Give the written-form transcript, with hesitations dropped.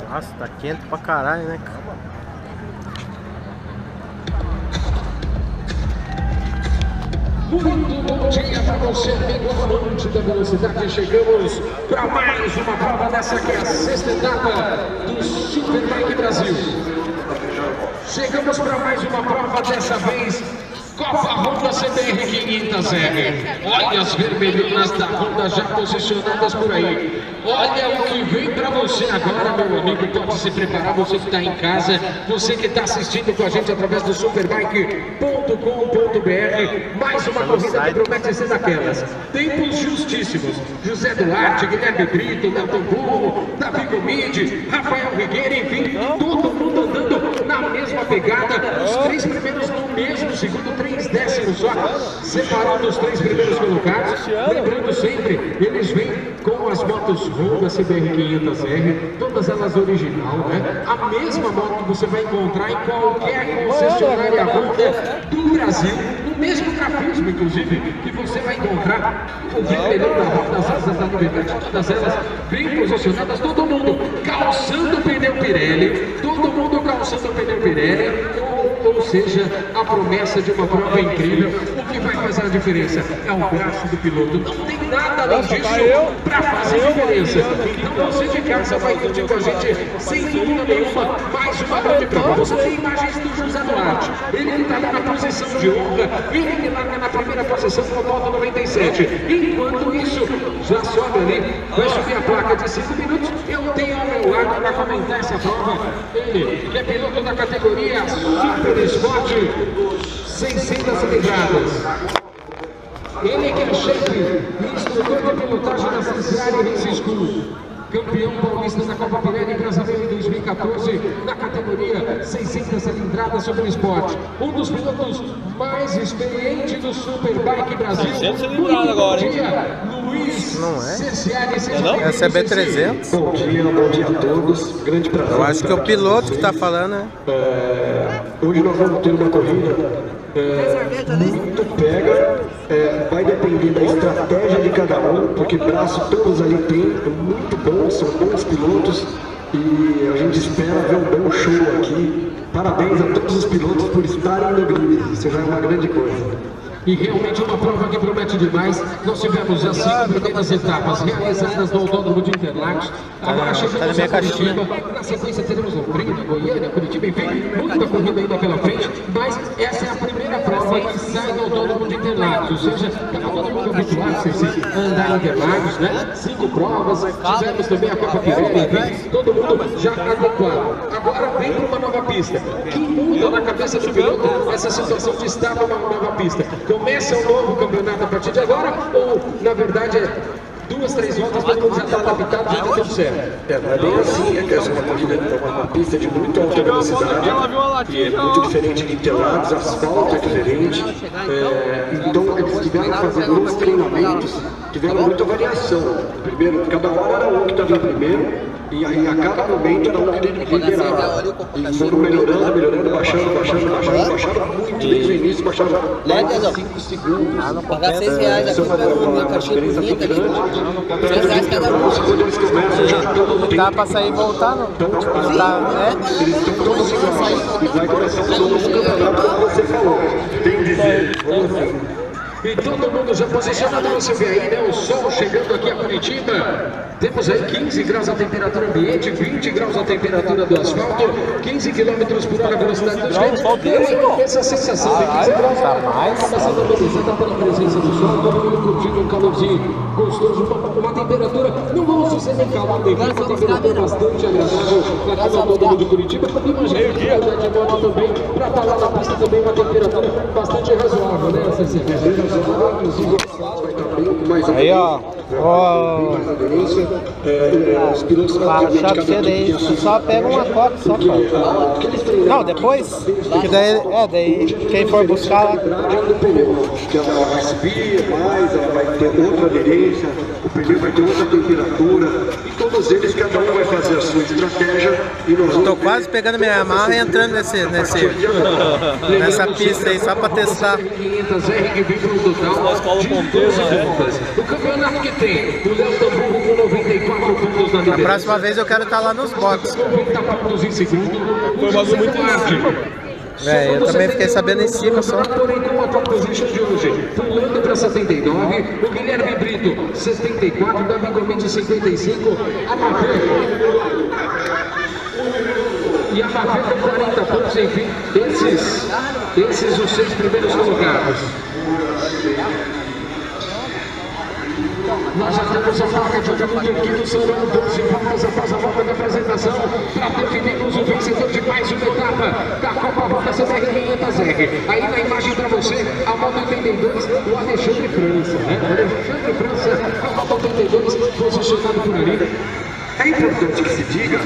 Nossa, tá quente pra caralho, né, cara? Muito bom dia para você, amigo amante da velocidade. Chegamos para mais uma prova dessa que é a sexta etapa do Superbike Brasil. Chegamos para mais uma prova, dessa vez Copa Honda CBR 500R. Olha as vermelhonas da Honda já posicionadas por aí. Olha o que vem para você agora, meu amigo. Pode se preparar, você que está em casa, você que está assistindo com a gente através do superbike.com.br. Mais uma corrida que promete ser daquelas. Tempos justíssimos. José Duarte, Guilherme Brito, Nelton Burro, Davi Gomide, Rafael Rigueira, enfim, todo mundo andando na mesma pegada. Os três primeiros no mesmo segundo, 3 décimos só, separando os três primeiros colocados. Lembrando sempre, eles vêm com as motos Honda CBR 500R, todas elas original, né? A mesma moto que você vai encontrar em qualquer concessionária Honda do Brasil, no mesmo grafismo, inclusive, que você vai encontrar o vermelhão da Honda, as asas da novidade, todas elas bem posicionadas, todo mundo calçando o pneu Pirelli, todo mundo calçando o pneu Pirelli, ou seja, a promessa de uma prova incrível. O que vai fazer a diferença é o braço do piloto, não tem nada além disso para fazer diferença. Então você de casa vai curtir com a gente, sem dúvida nenhuma, mais uma grande prova. Você tem imagens do José Duarte, ele está ali na posição de honra, ele que larga na primeira posição com a volta 97. Enquanto isso, já sobe ali, vai subir a placa de 5 minutos. Eu tenho ao meu lado para comentar essa prova, ele que é piloto da categoria Super Sport 600 cilindradas. Ele que é chefe e instrutor de pilotagem da Cincinnati Race School, campeão paulista da Copa Pirelli Brasileira em 2014 na categoria 600 cilindradas Super Sport. Um dos pilotos mais experientes do Superbike Brasil. 600 cilindradas agora, hein? Luiz Não é? Cessiari. Essa é B300. Bom dia a todos. Grande prazer. Eu acho que é o piloto que tá falando, né? Hoje nós vamos ter uma corrida muito pega. Vai depender da estratégia de cada um, porque braço todos ali tem, muito bom, são bons pilotos e a gente espera ver um bom show aqui. Parabéns a todos os pilotos por estarem no grid, isso já é uma grande coisa. E realmente uma prova que promete demais. Nós tivemos as 5 primeiras etapas realizadas no Autódromo de Interlagos. Agora chegamos a Curitiba. Na sequência teremos Londrina, Goiânia, Curitiba, enfim, muita corrida ainda pela frente. Mas essa é a primeira prova que sai do Autódromo de Interlagos. Ou seja, para todo mundo habituado a andar em Interlagos, né? 5 provas. Tivemos também a Copa Pirelli, enfim, todo mundo já adequado. Agora vem para uma nova pista. Que muda na cabeça do piloto essa situação de estar numa nova pista. Começa um novo campeonato a partir de agora, ou na verdade é 2, 3 voltas, todo mundo já está adaptado, já está tudo certo? Não é bem assim, que essa é uma corrida, uma pista de muito alta velocidade, e é muito diferente de Interlagos, asfalto é diferente, então eles tiveram que fazer muitos treinamentos, tiveram muita variação. Primeiro, cada hora era um que estava em primeiro, e aí a cada momento era um que liderava. E foram melhorando, baixando muito, desde o início baixaram mais de 5 segundos. Pagar R$6 aqui para uma caixinha bonita ali. R$6 cada um. Quando eles começam, já Dá pra sair e voltar, não? Tá, né? eles estão todos iguais. E vai começar um novo campeonato, como você falou. Tem que dizer, E todo mundo já posicionado, você vê aí, né? O sol chegando aqui a Curitiba. Temos aí 15 graus a temperatura ambiente, 20 graus a temperatura do asfalto, 15 km por hora a velocidade dos ventos. Essa sensação de 15 graus acaba sendo amenizada pela presença do sol, todo mundo curtindo um calorzinho gostoso, uma temperatura, não vamos dizer nem calor, nem frio, uma temperatura bastante agradável aqui no Autódromo de Curitiba. Imagina que andar de moto também, para estar lá na pista também uma temperatura bastante razoável, né, CC? Aí, ó. Os pilotos Chato cedo aí, só pega uma coca, só cara. Não, depois, que daí quem for buscar lá. Que ela vai subir mais, ela vai ter outra aderência, o pneu vai ter outra temperatura, e todos eles, cada um vai fazer a sua estratégia. E nós Tô quase pegando minha Yamaha e entrando nessa pista aí, só pra testar. 500R que vem pro total de 12 voltas. O campeonato que tem o Léo Tamburro com 94 pontos na A próxima vez eu quero estar lá nos boxes. 90 pontos em segundo. Foi um bagulho muito arte. Eu também fiquei sabendo em cima só. Porém, com a top position de hoje, pulando para 79, o Guilherme Brito, 74, Davi Gomes, 55, a Mafê. E a Mafê com 40 pontos, enfim, esses os 6 primeiros colocados. Nós já temos a placa de último do quinto, serão 12 voltas após a volta da apresentação para definirmos o vencedor de mais uma etapa da Copa Volta CBR 500R. Aí na imagem para você, a moto 82, o Alexandre França, né? O Alexandre França, a moto 82, posicionado por ali. É importante que se diga